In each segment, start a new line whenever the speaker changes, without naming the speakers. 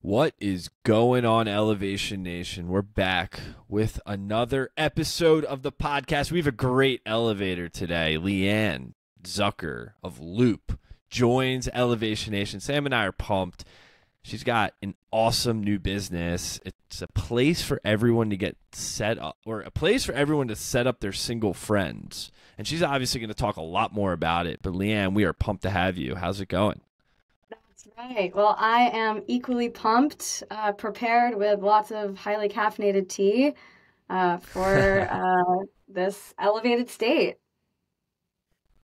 What is going on, Elevation Nation? We're back with another episode of the podcast. We have a great elevator today. Lian Zucker of Loop joins Elevation Nation. Sam and I are pumped. She's got an awesome new business. It's a place for everyone to get set up, or a place for everyone to set up their single friends. And she's obviously going to talk a lot more about it. But Lian, we are pumped to have you. How's it going?
Right. Well, I am equally pumped, prepared with lots of highly caffeinated tea for this elevated state.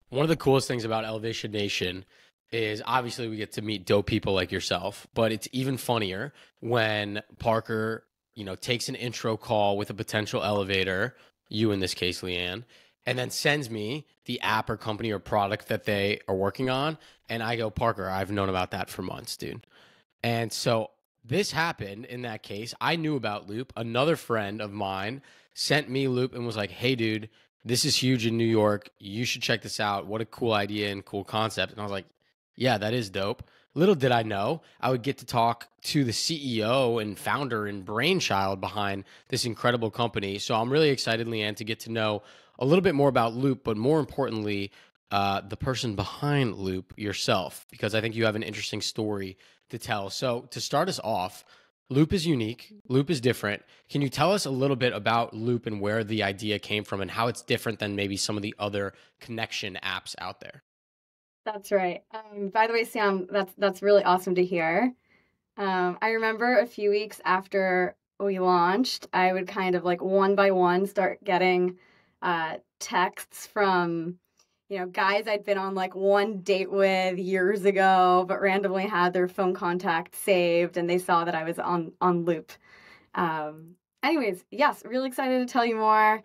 One of the coolest things about Elevation Nation is obviously we get to meet dope people like yourself, but it's even funnier when Parker, takes an intro call with a potential elevator, you in this case, Lian, and then sends me the app or company or product that they are working on. And I go, Parker, I've known about that for months, dude. And so this happened in that case. I knew about Loop. Another friend of mine sent me Loop and was like, hey, dude, this is huge in New York. You should check this out. What a cool idea and cool concept. And I was like, yeah, that is dope. Little did I know I would get to talk to the CEO and founder and brainchild behind this incredible company. So I'm really excited, Lian, to get to know a little bit more about Loop, but more importantly, the person behind Loop yourself, because I think you have an interesting story to tell. So to start us off, Loop is unique. Loop is different. Can you tell us a little bit about Loop and where the idea came from and how it's different than maybe some of the other connection apps out there?
That's right. By the way, Sam, that's really awesome to hear. I remember a few weeks after we launched, I would kind of like one by one start getting texts from guys I'd been on like one date with years ago, but randomly had their phone contact saved and they saw that I was on Loop. Anyways, yes, really excited to tell you more.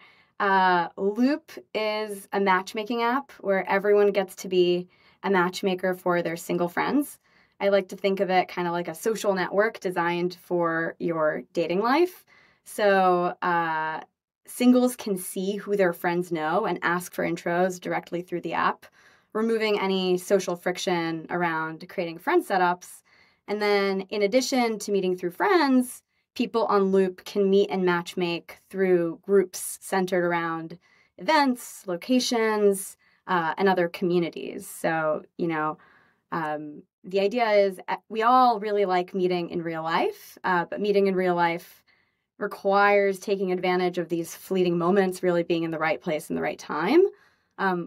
Loop is a matchmaking app where everyone gets to be a matchmaker for their single friends. I like to think of it kind of like a social network designed for your dating life. So, singles can see who their friends know and ask for intros directly through the app, removing any social friction around creating friend setups. And then in addition to meeting through friends, people on Loop can meet and matchmake through groups centered around events, locations, and other communities. So, the idea is we all really like meeting in real life, but meeting in real life requires taking advantage of these fleeting moments, really being in the right place in the right time.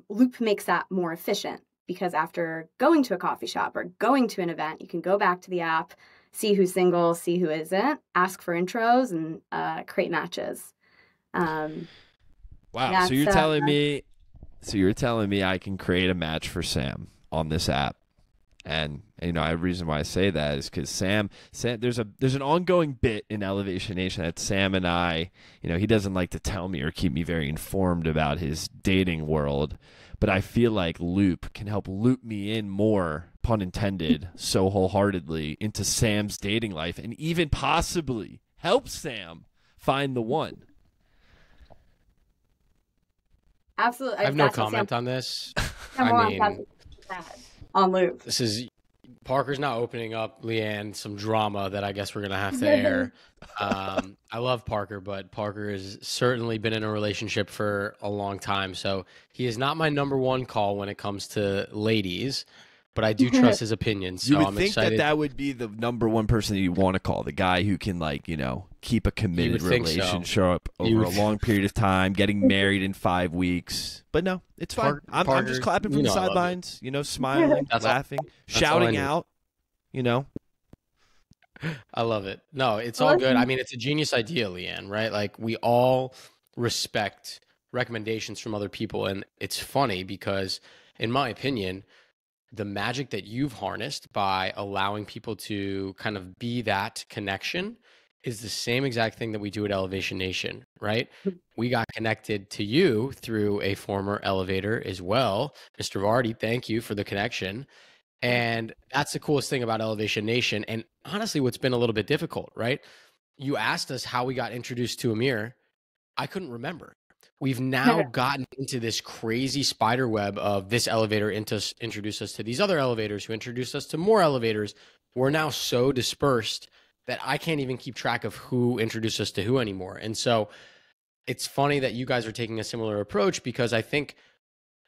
Loop makes that more efficient because after going to a coffee shop or going to an event, you can go back to the app, see who's single, see who isn't, ask for intros, and create matches.
Wow. So you're telling me I can create a match for Sam on this app. And the reason why I say that is because Sam, there's an ongoing bit in Elevation Nation that Sam and I, he doesn't like to tell me or keep me very informed about his dating world, but I feel like Loop can help loop me in more, pun intended, so wholeheartedly into Sam's dating life and even possibly help Sam find the one.
Absolutely.
I have no comment on this. I mean,
on Loop.
This is Parker's now opening up Lian some drama that I guess we're gonna have to air. I love Parker, but Parker has certainly been in a relationship for a long time, so he is not my number one call when it comes to ladies. But I do trust his opinion, so I'm excited.
That would be the number one person that you want to call, the guy who can keep a committed relationship over a long period of time, getting married in 5 weeks. But no, it's fine. I'm just clapping from the sidelines, smiling, laughing, shouting out,
I love it. No, it's all good. I mean, it's a genius idea, Lian, right? Like we all respect recommendations from other people. And it's funny because in my opinion, the magic that you've harnessed by allowing people to kind of be that connection is the same exact thing that we do at Elevation Nation, right? We got connected to you through a former elevator as well. Mr. Vardy, thank you for the connection. And that's the coolest thing about Elevation Nation. And honestly, what's been a little bit difficult, right? You asked us how we got introduced to Amir. I couldn't remember. We've now gotten into this crazy spider web of this elevator introduced us to these other elevators who introduced us to more elevators. We're now so dispersed that I can't even keep track of who introduced us to who anymore. And so it's funny that you guys are taking a similar approach, because I think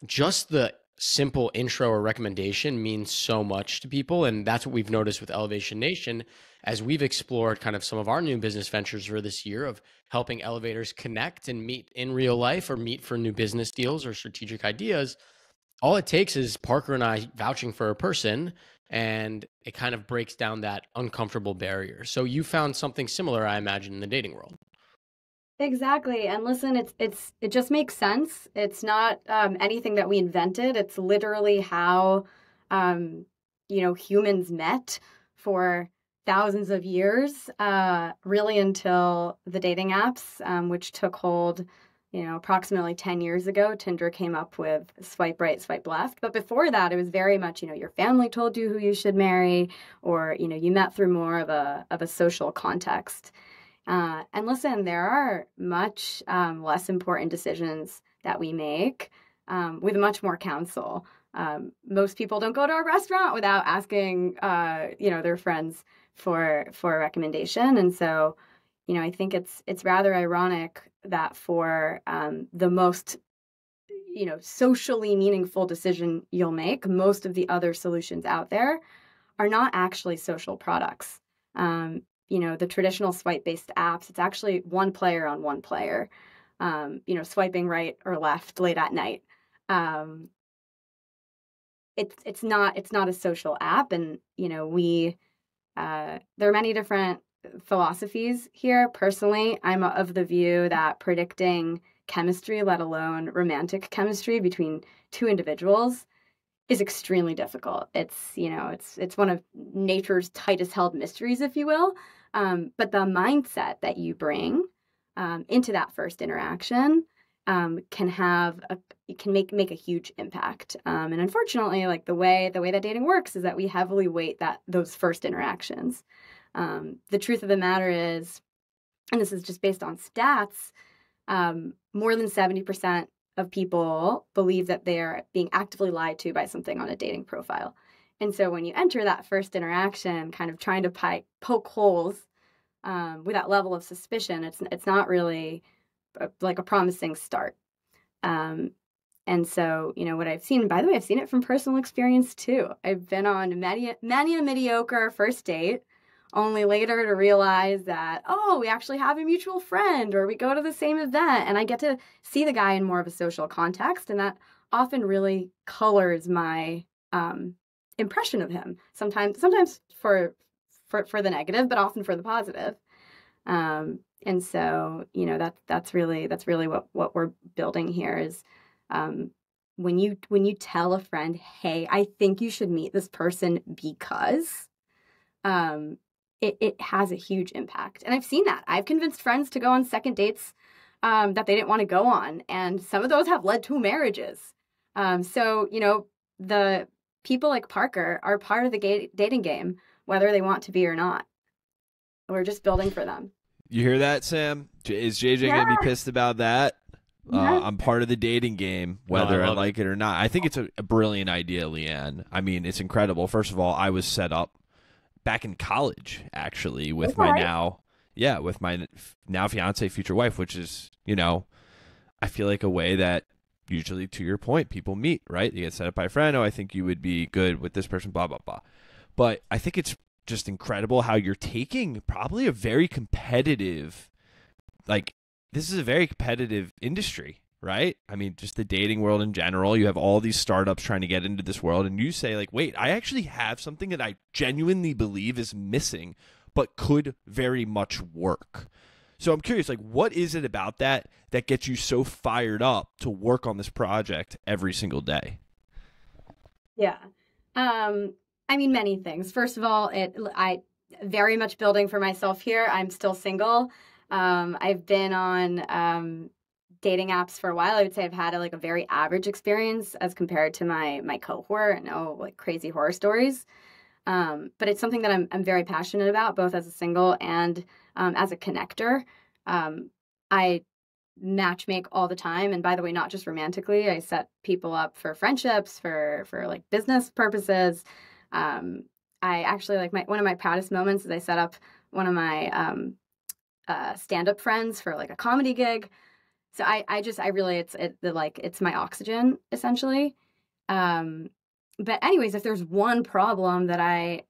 just the simple intro or recommendation means so much to people. And that's what we've noticed with Elevation Nation as we've explored kind of some of our new business ventures for this year of helping elevators connect and meet in real life or meet for new business deals or strategic ideas. All it takes is Parker and I vouching for a person, and it kind of breaks down that uncomfortable barrier. So you found something similar, I imagine, in the dating world.
Exactly. And listen, it just makes sense. It's not anything that we invented. It's literally how humans met for thousands of years, really until the dating apps, which took hold, approximately 10 years ago. Tinder came up with swipe right, swipe left. But before that, it was very much, your family told you who you should marry, or, you met through more of a social context. And listen, there are much less important decisions that we make with much more counsel. Most people don't go to a restaurant without asking, their friends for a recommendation. And so, I think it's rather ironic that for the most, socially meaningful decision you'll make, most of the other solutions out there are not actually social products. The traditional swipe-based apps, it's actually one player on one player, swiping right or left late at night. It's not a social app. And, there are many different philosophies here. Personally, I'm of the view that predicting chemistry, let alone romantic chemistry between two individuals, is extremely difficult. It's one of nature's tightest held mysteries, if you will. But the mindset that you bring into that first interaction can make a huge impact. And unfortunately, like the way that dating works is that we heavily weight those first interactions. The truth of the matter is, and this is just based on stats, more than 70% of people believe that they're being actively lied to by something on a dating profile. And so when you enter that first interaction, kind of trying to poke holes with that level of suspicion, it's not really like a promising start. And so, what I've seen, by the way, I've seen it from personal experience too. I've been on many a mediocre first date, only later to realize that, we actually have a mutual friend, or we go to the same event, and I get to see the guy in more of a social context, and that often really colors my impression of him. Sometimes for the negative, but often for the positive. And so, that's really what we're building here is, when you tell a friend, hey, I think you should meet this person because, it has a huge impact. And I've seen that. I've convinced friends to go on second dates that they didn't want to go on. And some of those have led to marriages. So, the people like Parker are part of the dating game, whether they want to be or not. We're just building for them.
You hear that, Sam? Is JJ going to be pissed about that? I'm part of the dating game, whether I like it or not. I think it's a brilliant idea, Lian. I mean, it's incredible. First of all, I was set up back in college, actually, with my now fiance, future wife, which is, I feel like a way that usually, to your point, people meet, right? You get set up by a friend. I think you would be good with this person, blah, blah, blah. But I think it's just incredible how you're taking probably a very competitive, this is a very competitive industry, right? I mean, just the dating world in general. You have all these startups trying to get into this world, and you say, wait, I actually have something that I genuinely believe is missing, but could very much work. So I'm curious, what is it about that gets you so fired up to work on this project every single day?
Yeah. I mean, many things. First of all, I very much building for myself here. I'm still single. I've been on dating apps for a while. I would say I've had a very average experience as compared to my cohort and crazy horror stories. But it's something that I'm very passionate about, both as a single and as a connector. I matchmake all the time, and by the way, not just romantically. I set people up for friendships, for business purposes. I actually one of my proudest moments is I set up one of my stand-up friends for like a comedy gig. So I really, it's my oxygen essentially. But anyways, if there's one problem that I,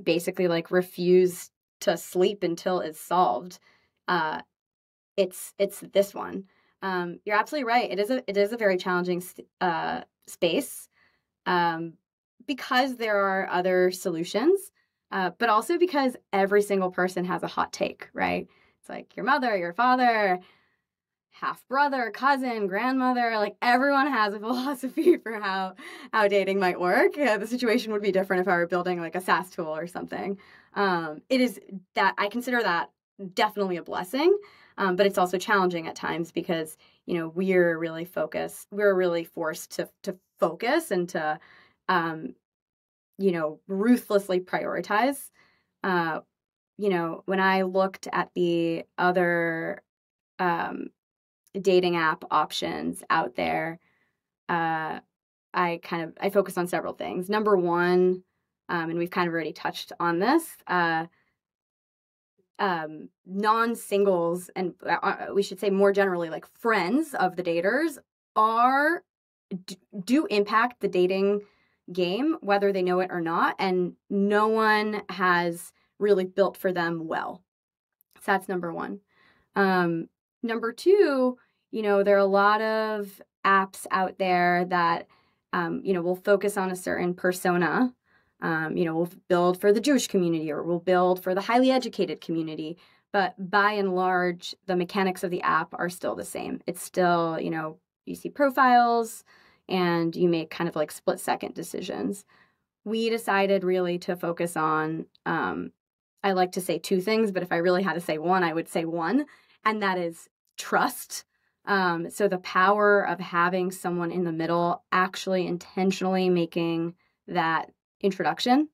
basically like refuse to sleep until it's solved, it's this one. You're absolutely right. It is a very challenging space, because there are other solutions, but also because every single person has a hot take, right? It's like your mother, your father, half brother, cousin, grandmother, like everyone has a philosophy for how dating might work. The situation would be different if I were building like a SaaS tool or something. It is that I consider that definitely a blessing, but it's also challenging at times because, we're really forced to focus and to, ruthlessly prioritize. When I looked at the other, dating app options out there, I focused on several things. Number one, and we've kind of already touched on this, non-singles, and we should say more generally like friends of the daters do impact the dating game, whether they know it or not, and no one has really built for them well. So that's number one. Number two, there are a lot of apps out there that, will focus on a certain persona. We'll build for the Jewish community or we'll build for the highly educated community. But by and large, the mechanics of the app are still the same. It's still, you see profiles and you make kind of like split-second decisions. We decided really to focus on, I like to say two things, but if I really had to say one, I would say one, and that is trust. So the power of having someone in the middle actually intentionally making that introduction,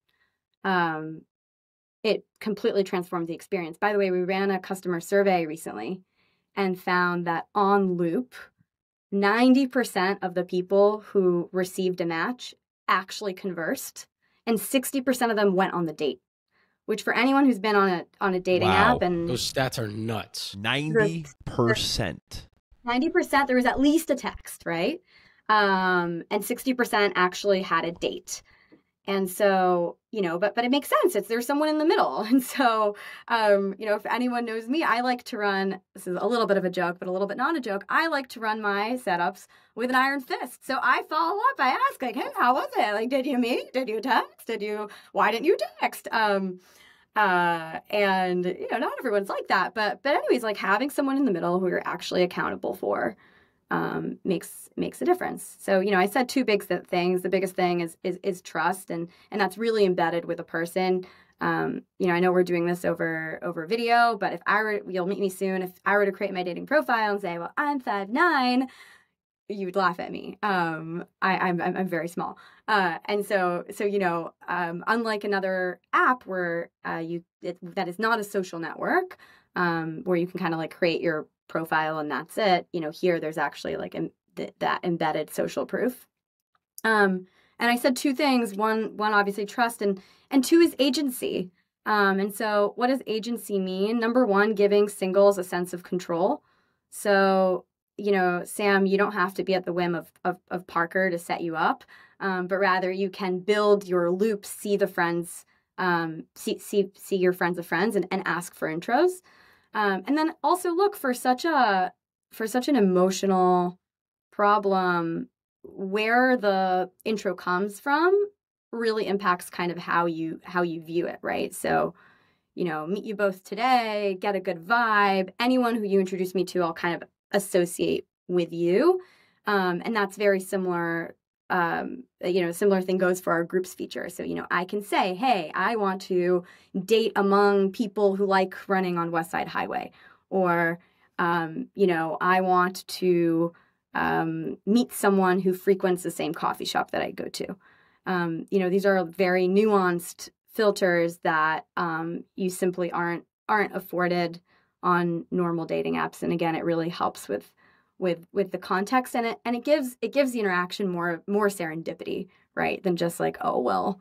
it completely transformed the experience. By the way, we ran a customer survey recently and found that on loop, 90% of the people who received a match actually conversed, and 60% of them went on the date. Which for anyone who's been on a dating app, and
those stats are nuts.
90%.
90%, there was at least a text, right? And 60% actually had a date. And so, but it makes sense. There's someone in the middle. And so, if anyone knows me, I like to run, this is a little bit of a joke, but a little bit not a joke. I like to run my setups with an iron fist. So I follow up. I ask like, hey, how was it? Like, did you meet? Did you text? Why didn't you text? And not everyone's like that, but anyways, like having someone in the middle who you're actually accountable for, makes a difference. So, I said two big things. The biggest thing is trust, and that's really embedded with a person. I know we're doing this over video, but if you'll meet me soon. If I were to create my dating profile and say, well, I'm 5'9", you would laugh at me. I'm very small. And so, unlike another app where, that is not a social network, where you can kind of like create your profile and that's it. Here there's actually like that embedded social proof. And I said two things. One obviously trust, and two is agency. And so what does agency mean? Number one, giving singles a sense of control. So, Sam, you don't have to be at the whim of Parker to set you up, but rather you can build your loop, see the friends, see your friends of friends, and ask for intros. And then also look for such an emotional problem, where the intro comes from really impacts kind of how you view it, right? So, meet you both today, get a good vibe. Anyone who you introduce me to, I'll kind of associate with you. And that's very similar. Similar thing goes for our groups feature. So, I can say, hey, I want to date among people who like running on West Side Highway, or, I want to meet someone who frequents the same coffee shop that I go to. These are very nuanced filters that you simply aren't afforded on normal dating apps. And again, it really helps with the context, and it gives the interaction more serendipity, right? Than just like, oh, well,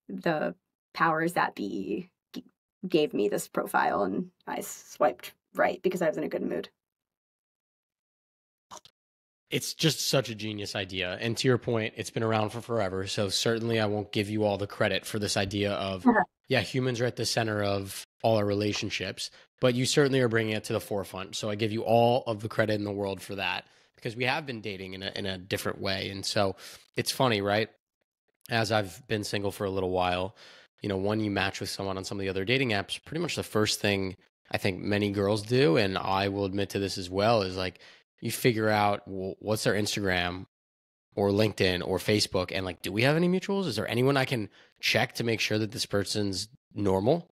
the powers that be gave me this profile, and I swiped right because I was in a good mood.
It's just such a genius idea. And to your point, it's been around for forever. So certainly I won't give you all the credit for this idea of, yeah, humans are at the center of all our relationships, but you certainly are bringing it to the forefront. So I give you all of the credit in the world for that, because we have been dating in a different way. And so it's funny, right? As I've been single for a little while, you know, when you match with someone on some of the other dating apps, pretty much the first thing I think many girls do, and I will admit to this as well, is like, you figure out, well, what's their Instagram or LinkedIn or Facebook, and like, do we have any mutuals? Is there anyone I can check to make sure that this person's normal?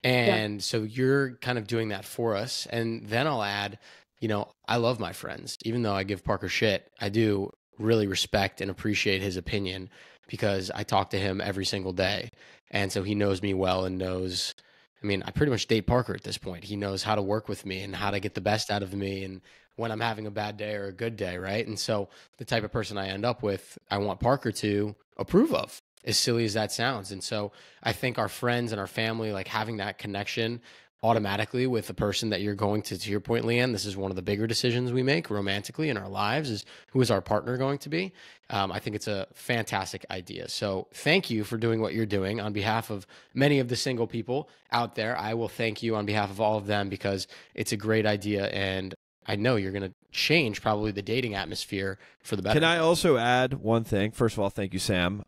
And so you're kind of doing that for us. And then I'll add, you know, I love my friends. Even though I give Parker shit, I do really respect and appreciate his opinion, because I talk to him every single day. And so he knows me well and knows, I mean, I pretty much date Parker at this point. He knows how to work with me and how to get the best out of me, and when I'm having a bad day or a good day, right? And so the type of person I end up with, I want Parker to approve of, as silly as that sounds. And so I think our friends and our family, like having that connection automatically with the person that you're going to your point, Lian, this is one of the bigger decisions we make romantically in our lives, is who is our partner going to be? I think it's a fantastic idea. So thank you for doing what you're doing on behalf of many of the single people out there. I will thank you on behalf of all of them, because it's a great idea. And I know you're going to change probably the dating atmosphere for the better.
Can I also add one thing? First of all, thank you, Sam.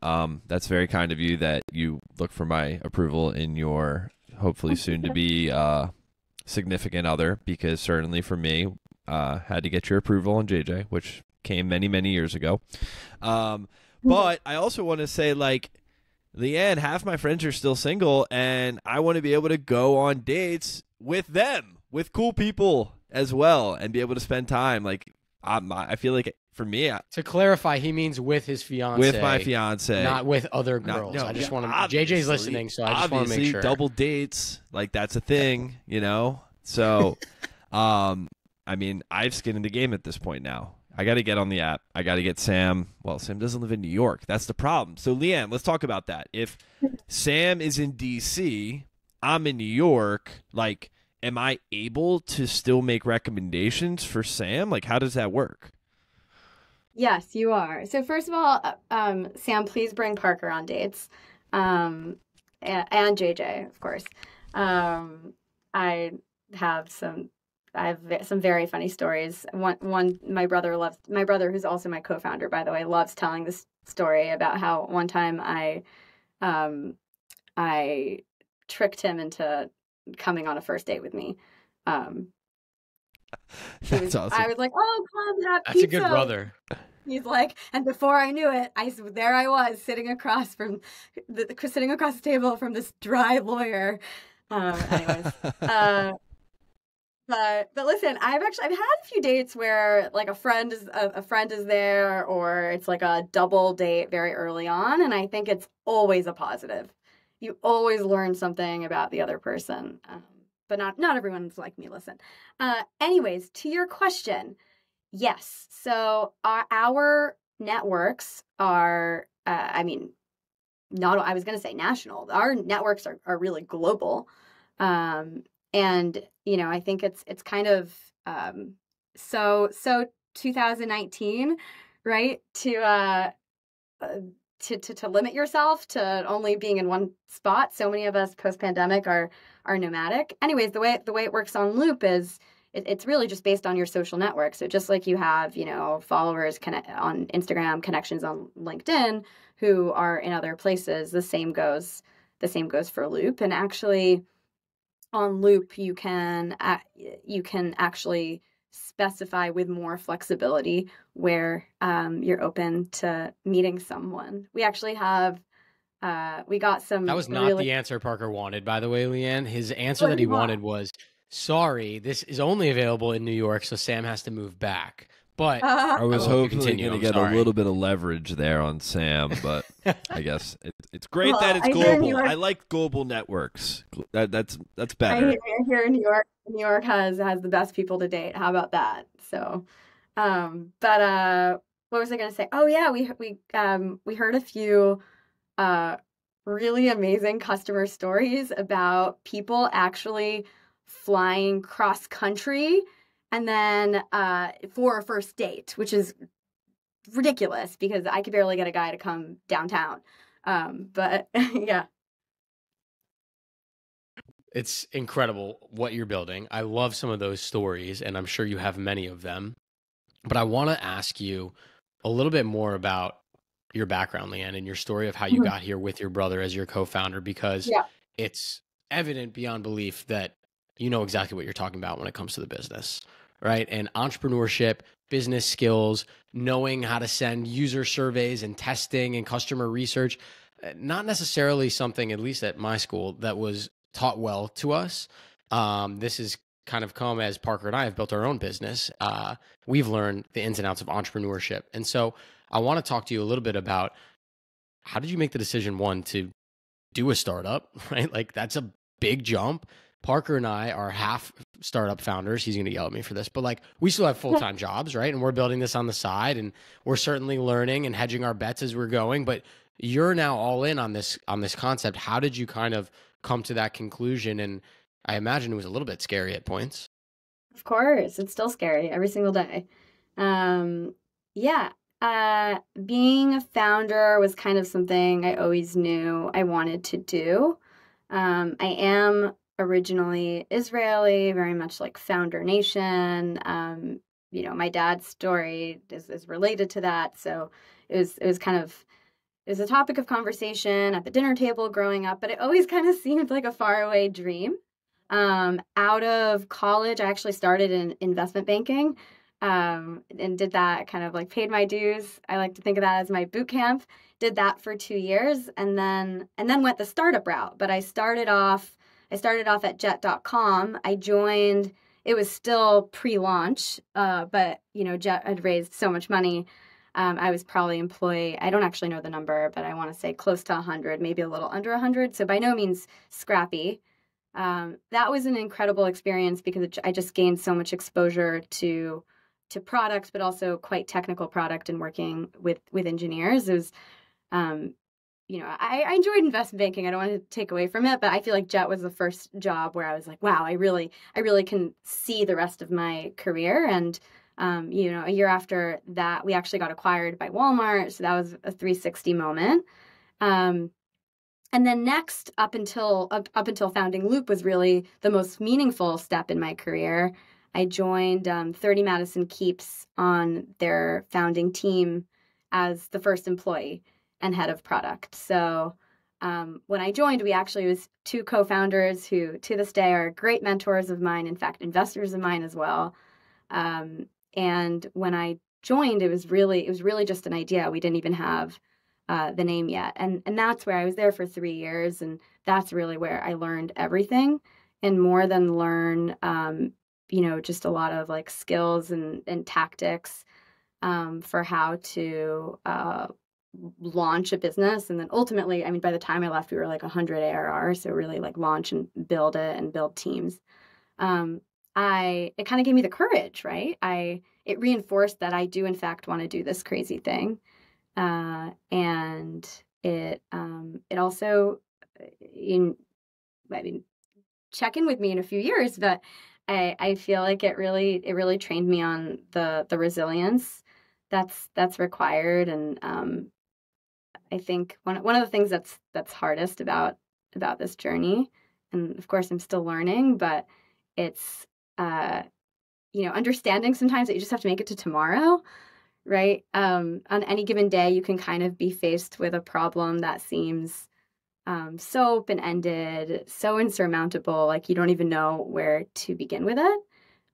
That's very kind of you that you look for my approval in your hopefully soon to be significant other, because certainly for me, had to get your approval on JJ, which came many, many years ago. But I also want to say, like, Lian, half my friends are still single, and I want to be able to go on dates with them, with cool people as well, and be able to spend time. Like, I feel like for me,
to clarify, he means with his fiance,
with my fiance,
not with other girls.
No,
I just want to. JJ's listening, so I just want to make sure.
Double dates, like, that's a thing, you know. So, I mean, I've skinned in the game at this point now. I got to get on the app. I got to get Sam. Well, Sam doesn't live in New York. That's the problem. So, Lian, let's talk about that. If Sam is in DC, I'm in New York, like, am I able to still make recommendations for Sam? Like, how does that work?
Yes, you are. So first of all, Sam, please bring Parker on dates, and JJ, of course. I have some very funny stories. One, my brother, who's also my co-founder, by the way, loves telling this story about how one time I tricked him into coming on a first date with me.
That's awesome.
I was like, "Oh, come have
That's
pizza."
a good brother.
He's like, and before I knew it, there I was sitting across the table from this dry lawyer. Anyways, but listen, I've had a few dates where like a friend is there, or it's like a double date very early on, and I think it's always a positive. You always learn something about the other person, but not everyone's like me. Listen, anyways, to your question. Yes. So our networks are, I was going to say national. Our networks are really global. And, you know, I think it's kind of, so 2019, right? To limit yourself to only being in one spot. So many of us post-pandemic are nomadic. Anyways, the way it works on Loop is, it's really just based on your social network. So just like you have, you know, followers on Instagram, connections on LinkedIn who are in other places, the same goes for Loop. And actually on Loop, you can actually specify with more flexibility where you're open to meeting someone. We actually have we got some.
That was not the answer Parker wanted, by the way, Lian. His answer that he wanted was, sorry, this is only available in New York, so Sam has to move back. But
I was hopefully going to get a little bit of leverage there on Sam, but I guess it's great that it's global. I like global networks. That's better.
I hear New York has the best people to date. How about that? So, but what was I going to say? Oh yeah, we heard a few really amazing customer stories about people actually flying cross country and then for a first date, which is ridiculous because I could barely get a guy to come downtown. But yeah.
It's incredible what you're building. I love some of those stories, and I'm sure you have many of them. But I want to ask you a little bit more about your background, Lian, and your story of how you got here with your brother as your co-founder, because it's evident beyond belief that you know exactly what you're talking about when it comes to the business, right? And entrepreneurship, business skills, knowing how to send user surveys and testing and customer research, not necessarily something, at least at my school, that was taught well to us. This is kind of come as Parker and I have built our own business. We've learned the ins and outs of entrepreneurship. And so I want to talk to you a little bit about how did you make the decision, one, to do a startup, right? Like that's a big jump. Parker and I are half startup founders. He's going to yell at me for this, but like we still have full-time jobs, right? And we're building this on the side and we're certainly learning and hedging our bets as we're going, but you're now all in on this concept. How did you kind of come to that conclusion? And I imagine it was a little bit scary at points.
Of course, it's still scary every single day. Being a founder was kind of something I always knew I wanted to do. I am originally Israeli, very much like founder nation. My dad's story is related to that, so it was kind of it was a topic of conversation at the dinner table growing up, but it always kind of seemed like a faraway dream. Out of college, I actually started in investment banking, and did that, kind of like paid my dues. I like to think of that as my boot camp. Did that for 2 years and then went the startup route. But I started off at jet.com. I joined, it was still pre-launch, but Jet had raised so much money. I was probably employee, I don't actually know the number, but I want to say close to 100, maybe a little under 100. So by no means scrappy. That was an incredible experience because I just gained so much exposure to products, but also quite technical product and working with engineers. It was, I enjoyed investment banking. I don't want to take away from it, but I feel like Jet was the first job where I was like, wow, I really can see the rest of my career. And, a year after that, we actually got acquired by Walmart. So that was a 360 moment. And then next, up until founding Loop was really the most meaningful step in my career. I joined 30 Madison Keeps on their founding team as the first employee and head of product. So when I joined, we actually was 2 co-founders who to this day are great mentors of mine, in fact, investors of mine as well. And when I joined, it was really just an idea. We didn't even have the name yet. And that's where I was there for 3 years. And that's really where I learned everything, and more than learn, just a lot of like skills and tactics for how to launch a business. And then ultimately, I mean, by the time I left, we were like 100 ARR. So really like launch and build it and build teams. It kind of gave me the courage, right? It reinforced that I do in fact want to do this crazy thing. And it also, check in with me in a few years, but I feel like it really trained me on the resilience that's required. And, I think one of the things that's hardest about this journey, and of course I'm still learning, but it's, understanding sometimes that you just have to make it to tomorrow. Right? On any given day, you can kind of be faced with a problem that seems so open-ended, so insurmountable, like you don't even know where to begin with it.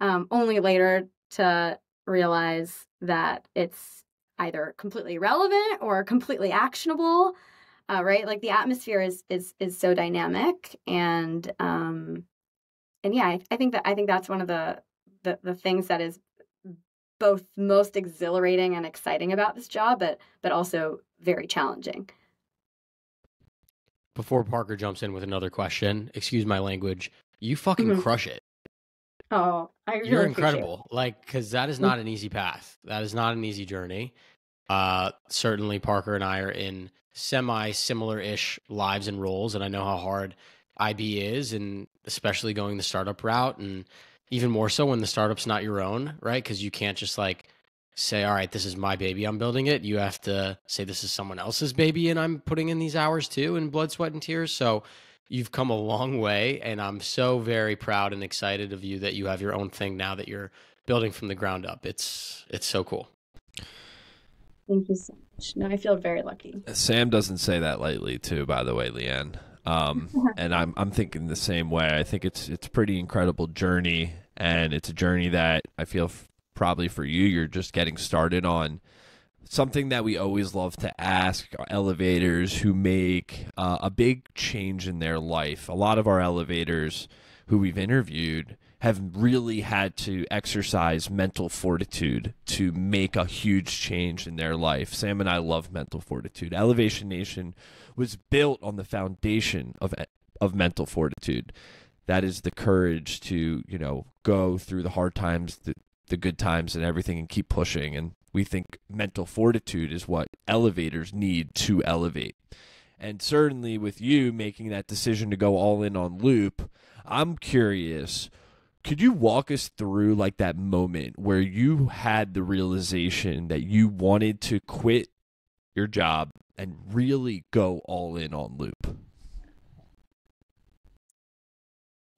Only later to realize that it's either completely irrelevant or completely actionable, right? Like the atmosphere is so dynamic, and yeah, I think that's one of the things that is both most exhilarating and exciting about this job, but also very challenging.
Before Parker jumps in with another question, excuse my language, you fucking crush it.
Oh, I really
You're incredible. Like, because that is not an easy path. That is not an easy journey. Certainly Parker and I are in semi-similar-ish lives and roles, and I know how hard IB is, and especially going the startup route, and even more so when the startup's not your own, right? Because you can't just like say, all right, this is my baby, I'm building it. You have to say this is someone else's baby and I'm putting in these hours too, and blood, sweat, and tears. So you've come a long way, and I'm so very proud and excited of you that you have your own thing now that you're building from the ground up. It's so cool.
Thank you so much. No, I feel very lucky.
Sam doesn't say that lightly too, by the way, Lian. And I'm thinking the same way. I think it's a pretty incredible journey, and it's a journey that I feel probably for you, you're just getting started on. Something that we always love to ask our elevators who make a big change in their life. A lot of our elevators who we've interviewed have really had to exercise mental fortitude to make a huge change in their life. Sam and I love mental fortitude. Elevation Nation was built on the foundation of mental fortitude. That is the courage to, go through the hard times, the good times and everything, and keep pushing. And we think mental fortitude is what elevators need to elevate. And certainly with you making that decision to go all in on Loop, I'm curious, could you walk us through like that moment where you had the realization that you wanted to quit your job and really go all in on Loop?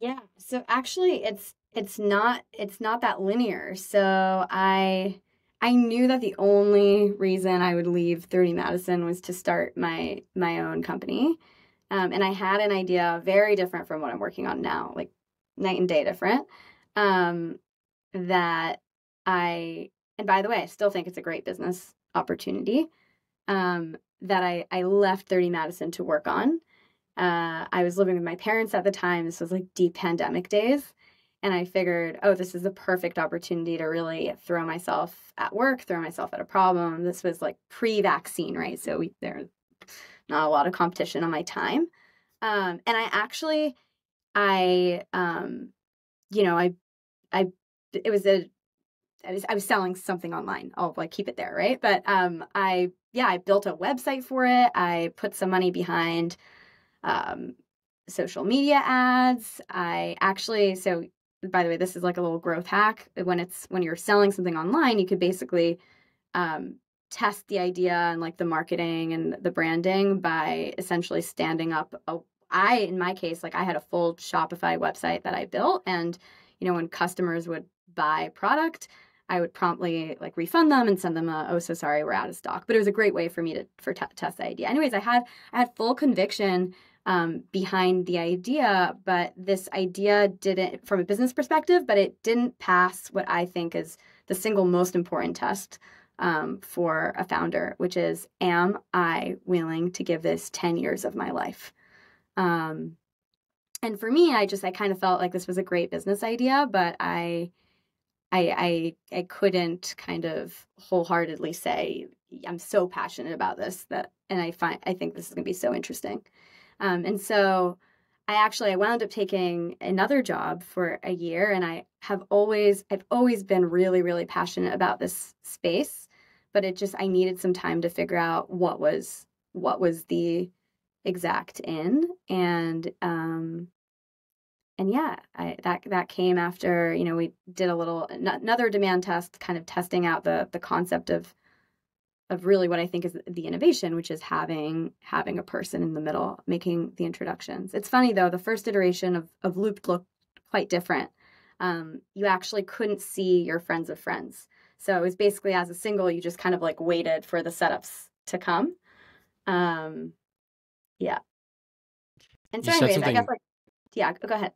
Yeah. So actually it's not that linear. So I knew that the only reason I would leave 30 Madison was to start my own company. And I had an idea very different from what I'm working on now, like night and day different. And by the way, I still think it's a great business opportunity that I left 30 Madison to work on. I was living with my parents at the time. This was like deep pandemic days. And I figured, this is the perfect opportunity to really throw myself at work, throw myself at a problem. This was like pre-vaccine, right? So there's not a lot of competition on my time. And I was selling something online. I'll like keep it there, right? But I built a website for it. I put some money behind social media ads. So by the way, this is like a little growth hack. When you're selling something online, you could basically test the idea and like the marketing and the branding by essentially standing up in my case, like I had a full Shopify website that I built, and when customers would buy product, I would promptly like refund them and send them so sorry, we're out of stock. But it was a great way for me to test the idea. Anyways, I had full conviction behind the idea, but this idea didn't, from a business perspective, but it didn't pass what I think is the single most important test for a founder, which is, am I willing to give this 10 years of my life? And for me, I kind of felt like this was a great business idea, but I couldn't kind of wholeheartedly say I'm so passionate about this and I think this is going to be so interesting. And so I wound up taking another job for a year, and I've always been really, really passionate about this space, but I needed some time to figure out what was the exact in. And yeah, that came after, we did another demand test, kind of testing out the concept of really what I think is the innovation, which is having a person in the middle making the introductions. It's funny though, the first iteration of Loop looked quite different. You actually couldn't see your friends of friends. So it was basically, as a single, you just kind of like waited for the setups to come. Yeah. And so anyways, I guess go ahead.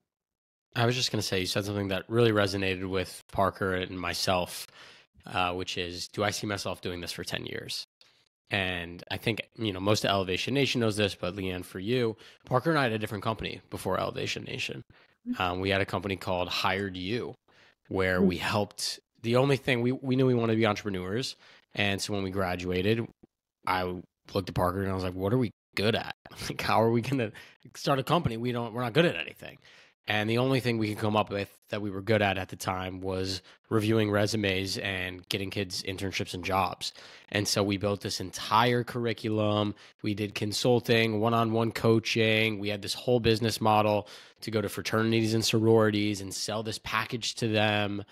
I was just going to say, you said something that really resonated with Parker and myself, which is, do I see myself doing this for 10 years? And I think, most of Elevation Nation knows this, but Lian, for you, Parker and I had a different company before Elevation Nation. We had a company called Hired You, where we helped. The only thing we knew we wanted to be entrepreneurs. And so when we graduated, I looked at Parker and I was like, what are we good at? Like, how are we going to start a company? We're not good at anything. And the only thing we could come up with that we were good at the time was reviewing resumes and getting kids internships and jobs. And so we built this entire curriculum. We did consulting, one-on-one coaching. We had this whole business model to go to fraternities and sororities and sell this package to them.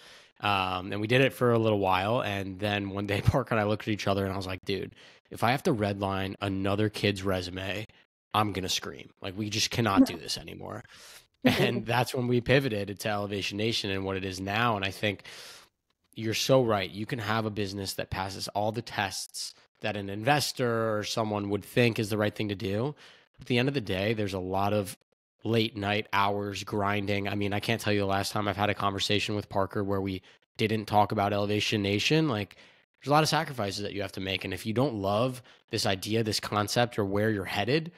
And we did it for a little while. And then one day, Parker and I looked at each other and I was like, dude, if I have to redline another kid's resume, I'm going to scream. Like, we just cannot do this anymore. And that's when we pivoted to Elevation Nation and what it is now. And I think you're so right. You can have a business that passes all the tests that an investor or someone would think is the right thing to do. At the end of the day, there's a lot of late night hours grinding. I mean, I can't tell you the last time I've had a conversation with Parker where we didn't talk about Elevation Nation. Like, there's a lot of sacrifices that you have to make. And if you don't love this idea, this concept, or where you're headed,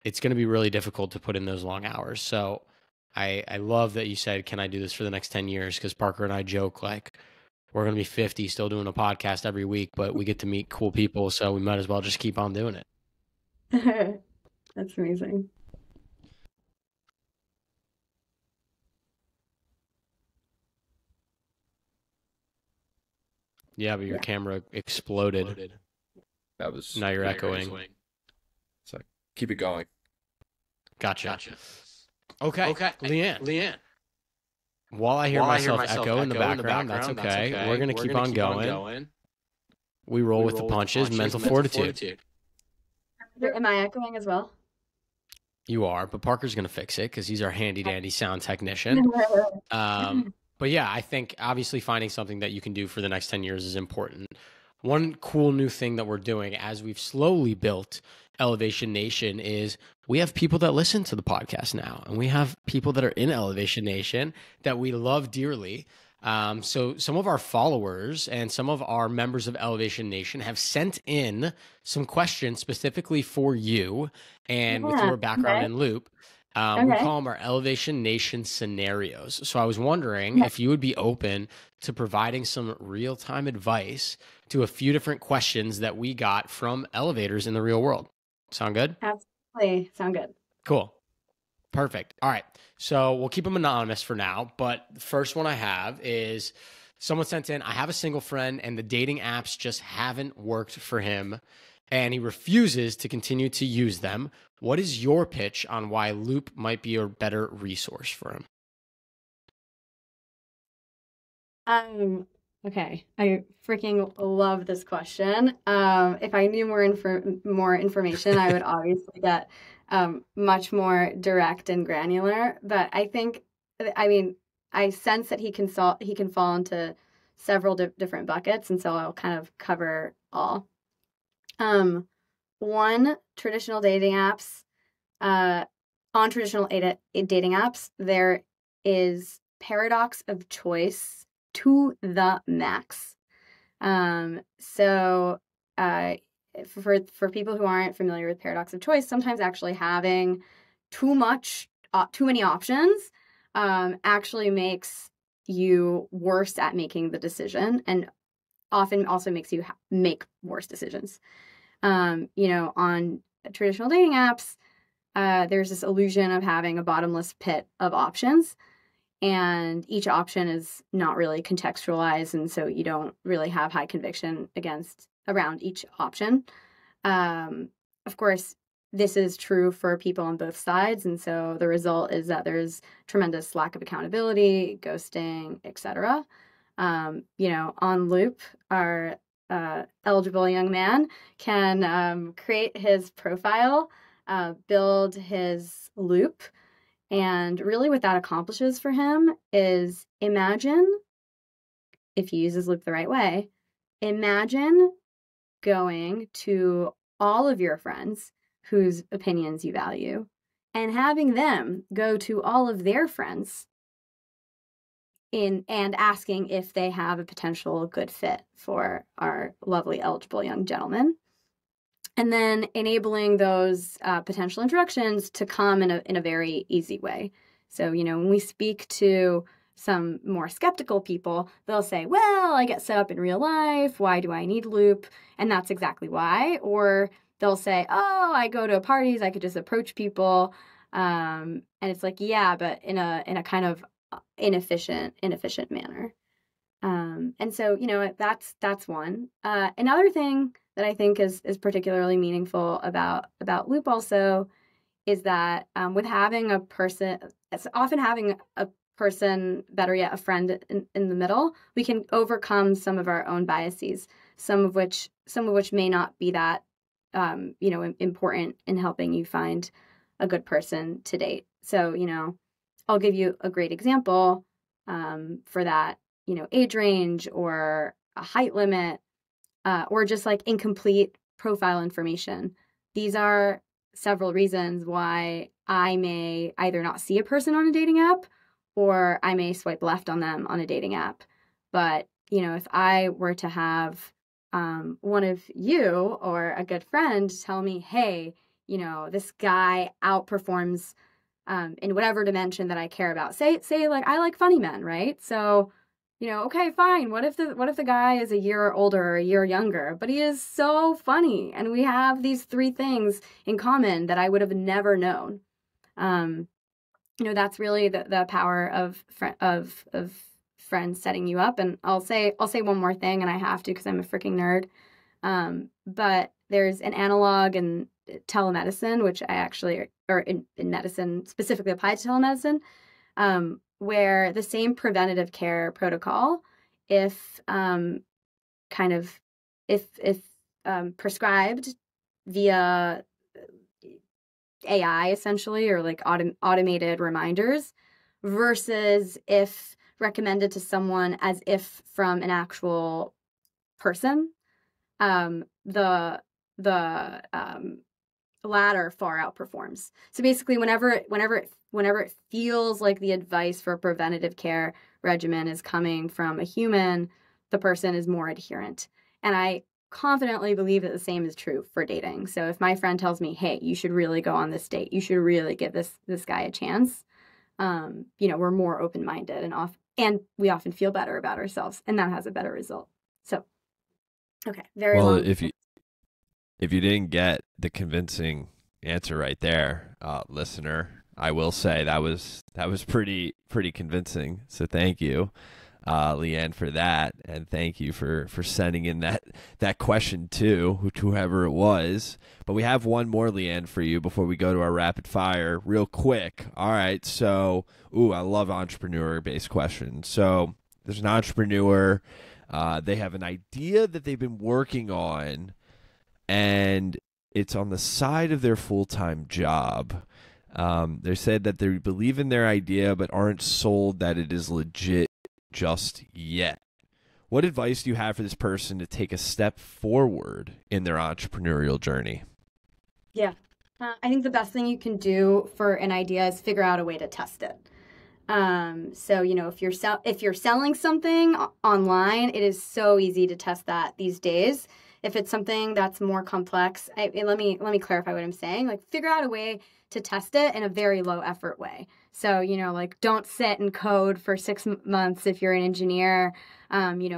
it's going to be really difficult to put in those long hours. So I love that you said, can I do this for the next 10 years? Because Parker and I joke, like, we're going to be 50 still doing a podcast every week, but we get to meet cool people. So we might as well just keep on doing
it. That's amazing.
Yeah, but your camera exploded.
That was
now you're echoing.
So keep it going.
Gotcha. Okay. Lian. While I hear myself echo in the background, that's okay. We're going to keep on going. We roll with the punches, mental fortitude.
Am I echoing as well?
You are, but Parker's going to fix it because he's our handy-dandy sound technician. But yeah, I think obviously finding something that you can do for the next 10 years is important. One cool new thing that we're doing as we've slowly built Elevation Nation is we have people that listen to the podcast now, and we have people that are in Elevation Nation that we love dearly. So some of our followers and some of our members of Elevation Nation have sent in some questions specifically for you and with your background in Loop. We call them our Elevation Nation scenarios. So I was wondering if you would be open to providing some real-time advice to a few different questions that we got from elevators in the real world. Sound good?
Absolutely. Sound good.
Cool. Perfect. All right. So we'll keep them anonymous for now. But the first one I have is someone sent in, I have a single friend and the dating apps just haven't worked for him and he refuses to continue to use them. What is your pitch on why Loop might be a better resource for him?
Okay. I freaking love this question. If I knew more information, I would obviously get much more direct and granular. But I think, I sense that he can fall into several different buckets, and so I'll kind of cover all. One, traditional dating apps. On traditional dating apps, there is paradox of choice to the max. So for people who aren't familiar with paradox of choice, sometimes actually having too many options actually makes you worse at making the decision, and often also makes you make worse decisions. On traditional dating apps, there's this illusion of having a bottomless pit of options, and each option is not really contextualized, and so you don't really have high conviction around each option. Of course, this is true for people on both sides, and so the result is that there's tremendous lack of accountability, ghosting, etc. On Loop, our eligible young man can create his profile, build his loop, and really what that accomplishes for him is imagine, if he uses Loop the right way, imagine going to all of your friends whose opinions you value and having them go to all of their friends and asking if they have a potential good fit for our lovely eligible young gentleman, and then enabling those potential introductions to come in a very easy way. So, when we speak to some more skeptical people, they'll say, well, I get set up in real life. Why do I need Loop? And that's exactly why. Or they'll say, oh, I go to parties. I could just approach people. And it's like, yeah, but in a kind of inefficient manner. And so, that's one. Another thing that I think is particularly meaningful about Loop also is that with having a person, it's often having a person, better yet, a friend in the middle, we can overcome some of our own biases, some of which may not be that important in helping you find a good person to date. So, I'll give you a great example for that, age range or a height limit, or just like incomplete profile information. These are several reasons why I may either not see a person on a dating app or I may swipe left on them on a dating app. But, if I were to have one of you or a good friend tell me, hey, this guy outperforms in whatever dimension that I care about. Say like I like funny men, right? So, okay, fine. What if the guy is a year older or a year younger, but he is so funny and we have these three things in common that I would have never known. That's really the power of friends setting you up. And I'll say one more thing, and I have to because I'm a freaking nerd. But there's an analog in telemedicine, which I actually, or in medicine specifically applied to telemedicine, where the same preventative care protocol, if prescribed via AI essentially, or like automated reminders, versus if recommended to someone as if from an actual person, the latter far outperforms. So basically, whenever it feels like the advice for a preventative care regimen is coming from a human, the person is more adherent. And I confidently believe that the same is true for dating. So if my friend tells me, hey, you should really go on this date, you should really give this guy a chance, we're more open-minded and we often feel better about ourselves, and that has a better result. So, okay, very long.
If you didn't get the convincing answer right there, listener, I will say that was pretty convincing. So thank you, Lian, for that, and thank you for sending in that question too, whoever it was. But we have one more, Lian, for you before we go to our rapid fire, real quick. All right, so I love entrepreneur-based questions. So there's an entrepreneur. They have an idea that they've been working on, and it's on the side of their full-time job. They said that they believe in their idea but aren't sold that it is legit just yet. What advice do you have for this person to take a step forward in their entrepreneurial journey?
Yeah. I think the best thing you can do for an idea is figure out a way to test it. So, if you're selling something online, it is so easy to test that these days. If it's something that's more complex, let me clarify what I'm saying. Like, figure out a way to test it in a very low effort way. So, don't sit and code for 6 months if you're an engineer.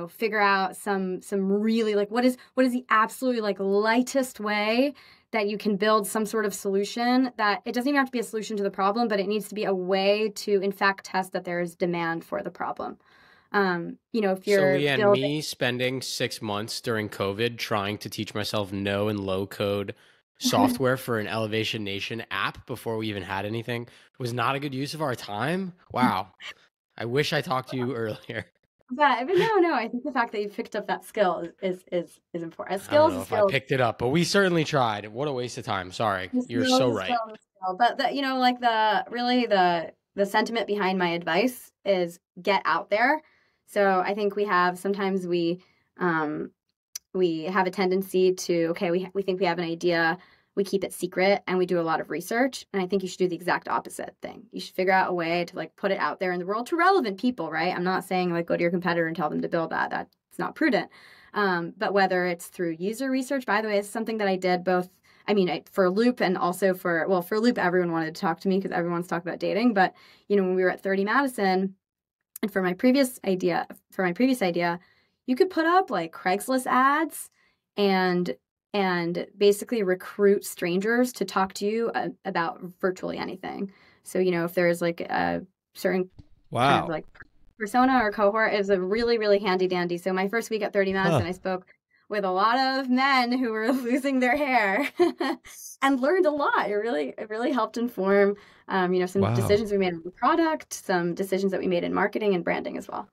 Figure out some really like what is the absolutely like lightest way that you can build some sort of solution that it doesn't even have to be a solution to the problem, but it needs to be a way to in fact test that there is demand for the problem. If you're
Lian, me spending 6 months during COVID trying to teach myself no and low code software for an Elevation Nation app before we even had anything was not a good use of our time. Wow. I wish I talked to you earlier.
But no, I think the fact that you picked up that skill is important.
I don't know if I picked it up, but we certainly tried. What a waste of time. Sorry. You're so right.
But the sentiment behind my advice is get out there. So I think sometimes we have a tendency to, we think we have an idea, we keep it secret, and we do a lot of research. And I think you should do the exact opposite thing. You should figure out a way to like put it out there in the world to relevant people, right? I'm not saying like go to your competitor and tell them to build that. That's not prudent. But whether it's through user research, by the way, it's something that I did both. For Loop and also for Loop, everyone wanted to talk to me because everyone's talking about dating. But, when we were at 30 Madison and for my previous idea, you could put up like Craigslist ads and and basically recruit strangers to talk to you about virtually anything. So, if there's like a certain kind of like persona or cohort, is a really, really handy dandy. So my first week at 30 Madison, I spoke with a lot of men who were losing their hair and learned a lot. It really helped inform, some decisions we made on the product, some decisions that we made in marketing and branding as well.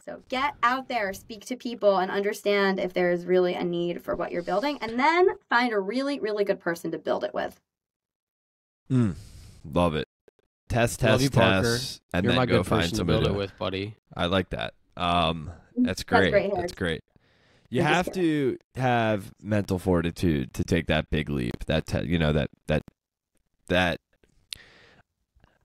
So get out there, speak to people, and understand if there is really a need for what you're building, and then find a really, really good person to build it with.
Love it. Test,
and
you're then
my
go
good
find
person
somebody
to build it with, buddy.
I like that. That's great. That's great. You have to have mental fortitude to take that big leap. That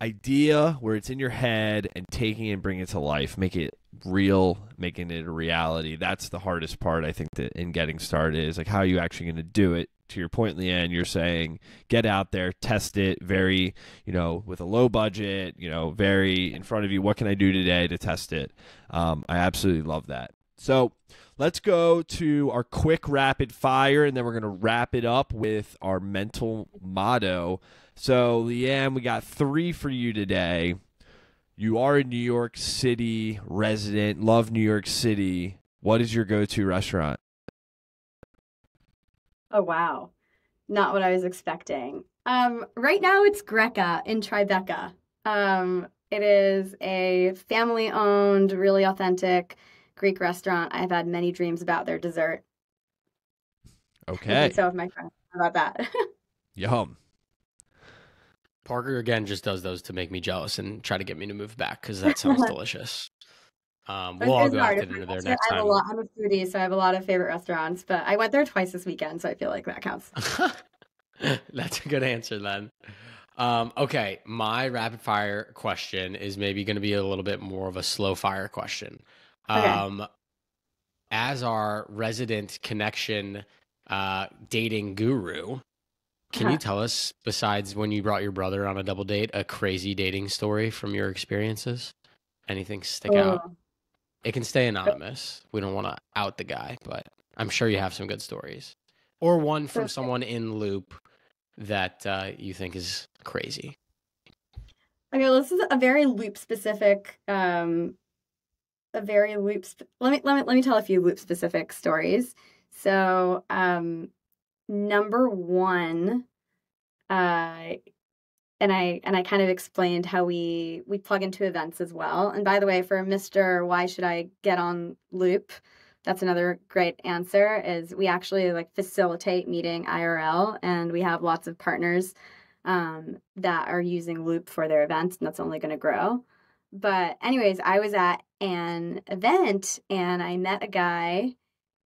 idea where it's in your head and taking it and bringing it to life, make it real, making it a reality. That's the hardest part, I think, that in getting started is like, how are you actually going to do it? To your point, Lian, you're saying get out there, test it very, with a low budget, very in front of you. What can I do today to test it? I absolutely love that. So let's go to our quick rapid fire, and then we're going to wrap it up with our mental motto. So, Lian, we got 3 for you today. You are a New York City resident, love New York City. What is your go-to restaurant?
Oh, wow. Not what I was expecting. Right now it's Greca in Tribeca. It is a family-owned, really authentic Greek restaurant. I've had many dreams about their dessert.
Okay.
And so have my friends. How about that?
Yum.
Parker, again, just does those to make me jealous and try to get me to move back because that sounds delicious. We'll all go out to dinner there next time.
I'm a foodie, so I have a lot of favorite restaurants, but I went there twice this weekend, so I feel like that counts.
That's a good answer then. Okay, my rapid fire question is maybe going to be a little bit more of a slow fire question.
Okay.
As our resident connection dating guru, can you tell us, besides when you brought your brother on a double date, a crazy dating story from your experiences? Anything stick out? It can stay anonymous. We don't want to out the guy, but I'm sure you have some good stories. Or one from someone in Loop that you think is crazy.
Okay, well, this is a very Loop specific. Let me tell a few Loop specific stories. So, number one, and I kind of explained how we plug into events as well. And by the way, for Mr. Why should I get on Loop? That's another great answer, is we actually facilitate meeting IRL, and we have lots of partners that are using Loop for their events, and that's only going to grow. But anyways, I was at an event and I met a guy,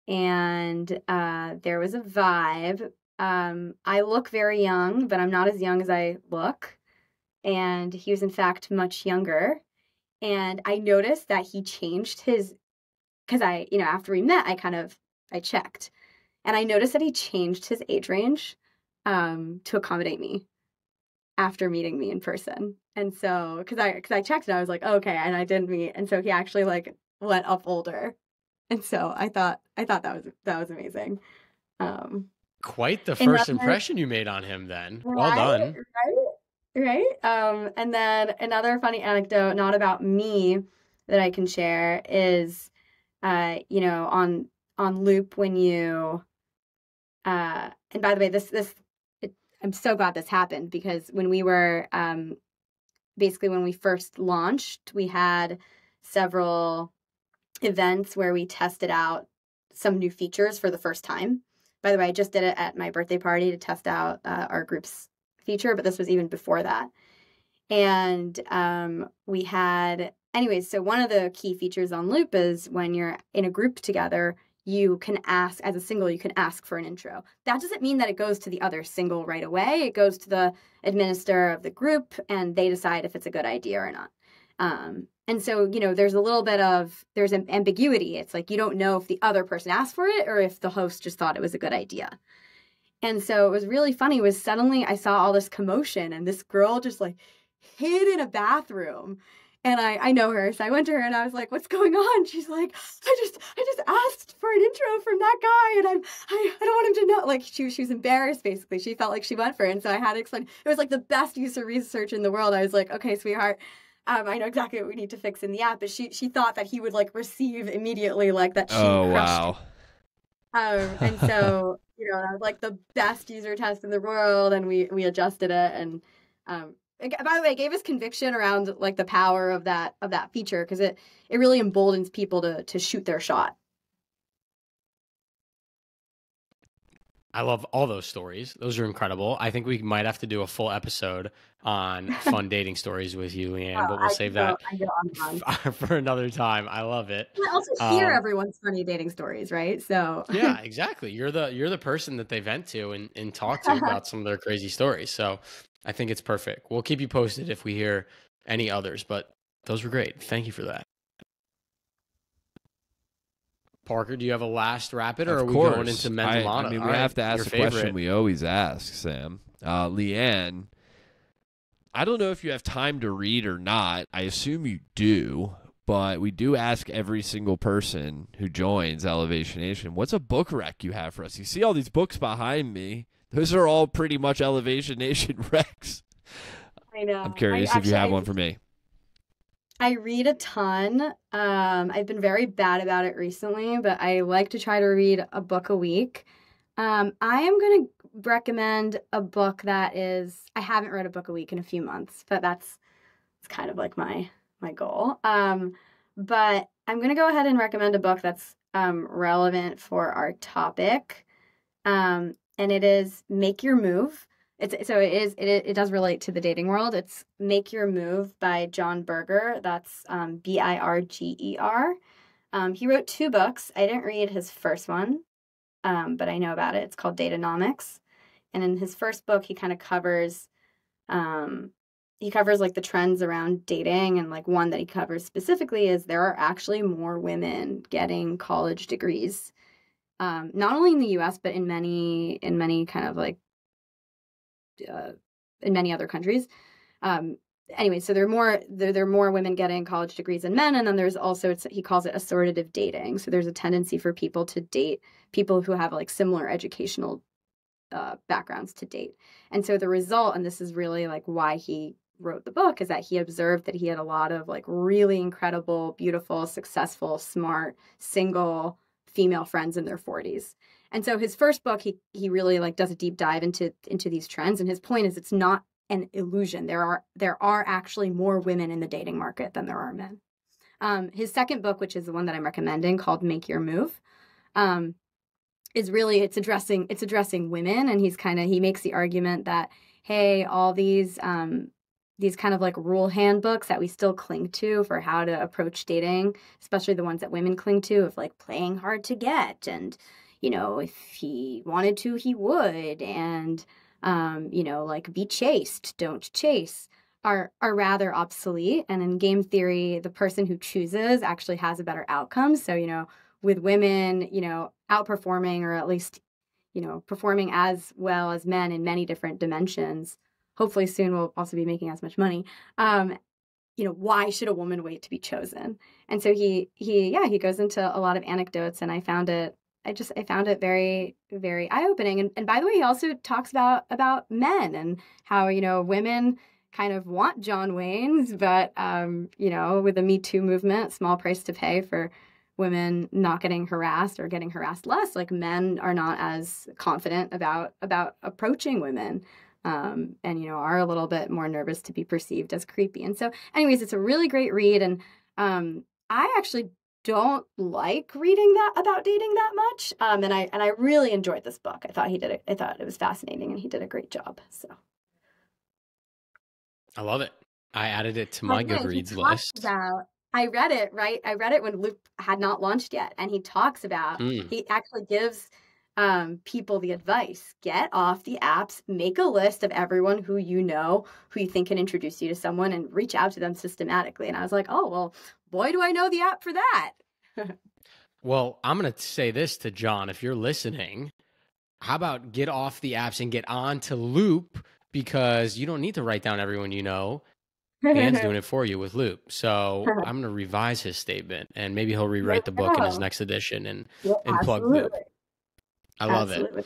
and there was a vibe. I look very young, but I'm not as young as I look. And he was in fact much younger. And I noticed that he changed because after we met, I checked. And I noticed that he changed his age range to accommodate me after meeting me in person. And so, because I checked and I was like, oh, okay, and I didn't meet. And so he actually went up older. And so I thought that was amazing.
Quite the first impression you made on him then. Well done.
Right. And then another funny anecdote, not about me, that I can share is, on Loop when you, and by the way, I'm so glad this happened, because when we were, basically when we first launched, we had several events where we tested out some new features for the first time. By the way, I just did it at my birthday party to test out our group's feature, but this was even before that. And we had, anyways, so one of the key features on Loop is when you're in a group together, you can ask, as a single, you can ask for an intro. That doesn't mean that it goes to the other single right away. It goes to the administrator of the group, and they decide if it's a good idea or not. And so, there's a little bit there's an ambiguity. It's like you don't know if the other person asked for it or if the host just thought it was a good idea. And so it was really funny, was suddenly I saw all this commotion and this girl just hid in a bathroom. And I know her. So I went to her and I was like, what's going on? She's like, I just asked for an intro from that guy. And I don't want him to know. Like she was embarrassed, basically. She felt like she went for it. And so I had to explain. It was like the best user research in the world. I was like, okay, sweetheart, I know exactly what we need to fix in the app. But she thought that he would like receive immediately like that she crushed. And so, that was like the best user test in the world. And we adjusted it. And, by the way, it gave us conviction around like the power of that feature, because it really emboldens people to shoot their shot.
I love all those stories. Those are incredible. I think we might have to do a full episode on fun dating stories with you, Lian, but we'll save that for another time. I love it.
I also hear everyone's funny dating stories, right? So
yeah, exactly. You're the person that they vent to and talk to about some of their crazy stories. So I think it's perfect. We'll keep you posted if we hear any others, but those were great. Thank you for that. Parker, do you have a last rapid, or are we going into men's mono?
I mean, we have to ask the question we always ask, Sam. Lian, I don't know if you have time to read or not. I assume you do, but we do ask every single person who joins Elevation Nation, what's a book rec you have for us? You see all these books behind me. Those are all pretty much Elevation Nation recs.
I know.
I'm curious if you have one for me.
I read a ton. I've been very bad about it recently, but I like to try to read a book a week. I am going to recommend a book that is, I haven't read a book a week in a few months, but it's kind of like my goal. But I'm going to go ahead and recommend a book that's relevant for our topic. And it is Make Your Move. It does relate to the dating world. It's Make Your Move by John Berger. That's Birger. He wrote 2 books. I didn't read his first one, but I know about it. It's called Datanomics. And in his first book, he kind of covers like the trends around dating, and like one that he covers specifically is there are actually more women getting college degrees, not only in the U.S. but in many kind of like in many other countries. Anyway, so there are more women getting college degrees than men, and then there's also, he calls it assortative dating. So there's a tendency for people to date people who have like similar educational backgrounds to date. And so the result, and this is really like why he wrote the book, is that he observed that he had a lot of like really incredible, beautiful, successful, smart, single female friends in their 40s. And so his first book, he really like does a deep dive into these trends. And his point is, it's not an illusion. There are actually more women in the dating market than there are men. His second book, which is the one that I'm recommending, called Make Your Move, is really, it's addressing women. And he makes the argument that, hey, all these kind of like rule handbooks that we still cling to for how to approach dating, especially the ones that women cling to, of like playing hard to get, and if he wanted to, he would, and like be chaste, don't chase, are rather obsolete. And in game theory, the person who chooses actually has a better outcome. So, with women, outperforming, or at least, performing as well as men in many different dimensions, hopefully soon we'll also be making as much money. Why should a woman wait to be chosen? And so he goes into a lot of anecdotes, and I found it very, very eye-opening. And by the way, he also talks about men and how, women kind of want John Waynes, but, with the Me Too movement, small price to pay for women not getting harassed or getting harassed less. Like, men are not as confident about approaching women, and, are a little bit more nervous to be perceived as creepy. And so anyways, it's a really great read. And I actually don't like reading about dating that much. And I really enjoyed this book. I thought it was fascinating, and he did a great job. So
I love it. I added it to my Goodreads list.
I read it, right? I read it when Loop had not launched yet. And he talks about, he actually gives people the advice: get off the apps, make a list of everyone who who you think can introduce you to someone, and reach out to them systematically. And I was like, oh, well, boy, do I know the app for that.
Well, I'm going to say this to John. If you're listening, how about get off the apps and get on to Loop, because you don't need to write down everyone you know. Lian's doing it for you with Loop. So I'm going to revise his statement, and maybe he'll rewrite the book in his next edition and plug Loop. I love it.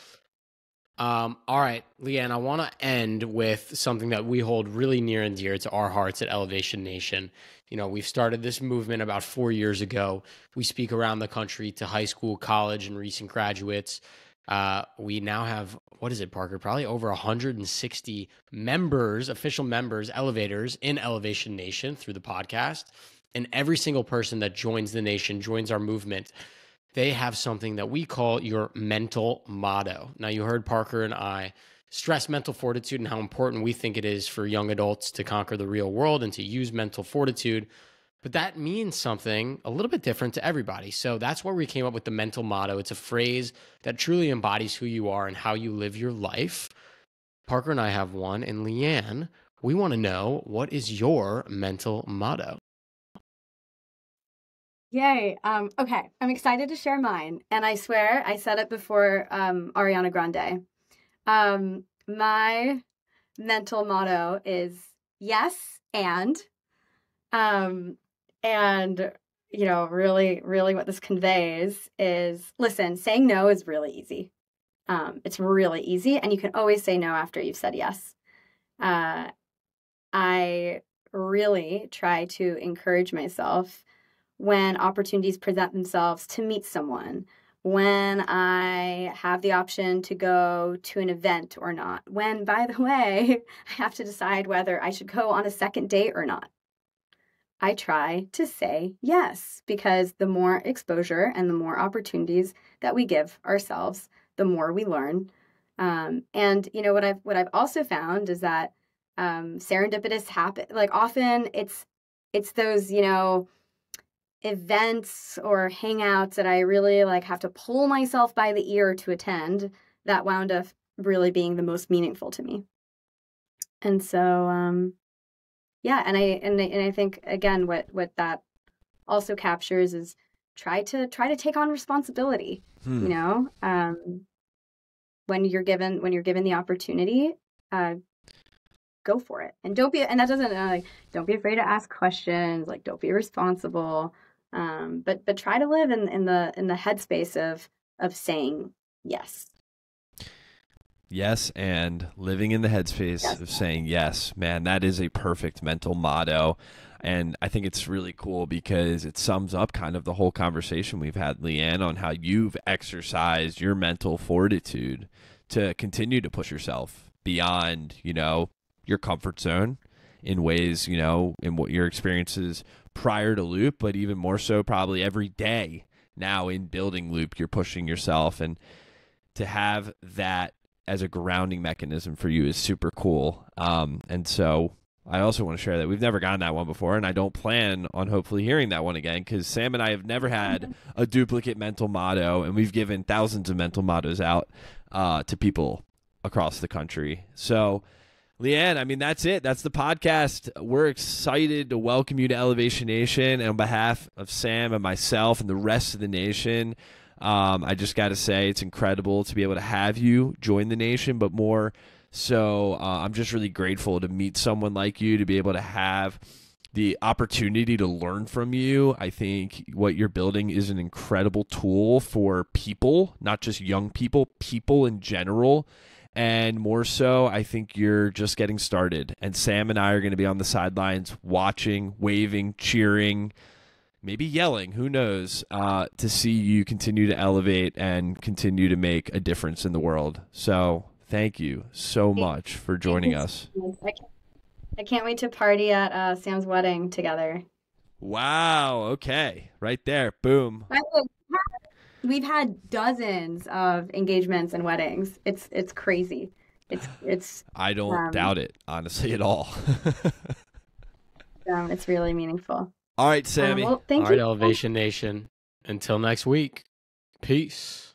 All right, Lian, I want to end with something that we hold really near and dear to our hearts at Elevation Nation. You know, we've started this movement about 4 years ago. We speak around the country to high school, college, and recent graduates. We now have, what is it, Parker? Probably over 160 members, official members, elevators in Elevation Nation through the podcast. And every single person that joins the nation, joins our movement, they have something that we call your mental motto. Now, you heard Parker and I stress mental fortitude and how important we think it is for young adults to conquer the real world and to use mental fortitude. But that means something a little bit different to everybody. So that's where we came up with the mental motto. It's a phrase that truly embodies who you are and how you live your life. Parker and I have one. And Lian, we want to know, what is your mental motto?
Yay. Okay. I'm excited to share mine. And I swear I said it before Ariana Grande. My mental motto is yes and you know, really what this conveys is, listen, saying no is really easy. It's really easy, and you can always say no after you've said yes. I really try to encourage myself when opportunities present themselves to meet someone, when I have the option to go to an event or not, when, by the way, I have to decide whether I should go on a second date or not. I try to say yes, because the more exposure and the more opportunities that we give ourselves, the more we learn. And you know what I've also found is that serendipitous happen. Like often it's those, you know, events or hangouts that I really like have to pull myself by the ear to attend that wound up really being the most meaningful to me. And so yeah, and I think again what that also captures is try to take on responsibility. You know, when you're given the opportunity, go for it, and don't be be afraid to ask questions. Like, don't be irresponsible, but try to live in the headspace of saying yes.
Yes, and living in the headspace of saying yes. Man, that is a perfect mental motto. And I think it's really cool because it sums up kind of the whole conversation we've had, Lian, on how you've exercised your mental fortitude to continue to push yourself beyond, you know, your comfort zone in ways, you know, in what your experiences prior to Loop, but even more so probably every day now in building Loop, you're pushing yourself. And to have that as a grounding mechanism for you is super cool. And so I also want to share that we've never gotten that one before, and I don't plan on hopefully hearing that one again, because Sam and I have never had a duplicate mental motto, and we've given thousands of mental mottos out to people across the country. So, Lian, I mean, that's it. That's the podcast. We're excited to welcome you to Elevation Nation, and on behalf of Sam and myself and the rest of the nation, I just got to say it's incredible to be able to have you join the nation, but more so I'm just really grateful to meet someone like you, to be able to have the opportunity to learn from you. I think what you're building is an incredible tool for people, not just young people, people in general. And more so, I think you're just getting started. And Sam and I are going to be on the sidelines watching, waving, cheering, maybe yelling, who knows, to see you continue to elevate and continue to make a difference in the world. So thank you so much for joining us.
I can't wait to party at Sam's wedding together.
Wow. Okay. Right there. Boom.
We've had dozens of engagements and weddings. It's crazy. It's.
I don't doubt it, honestly, at all.
It's really meaningful.
All right, Sammy.
Well, thank
you.
All right,
Elevation Nation. Until next week. Peace.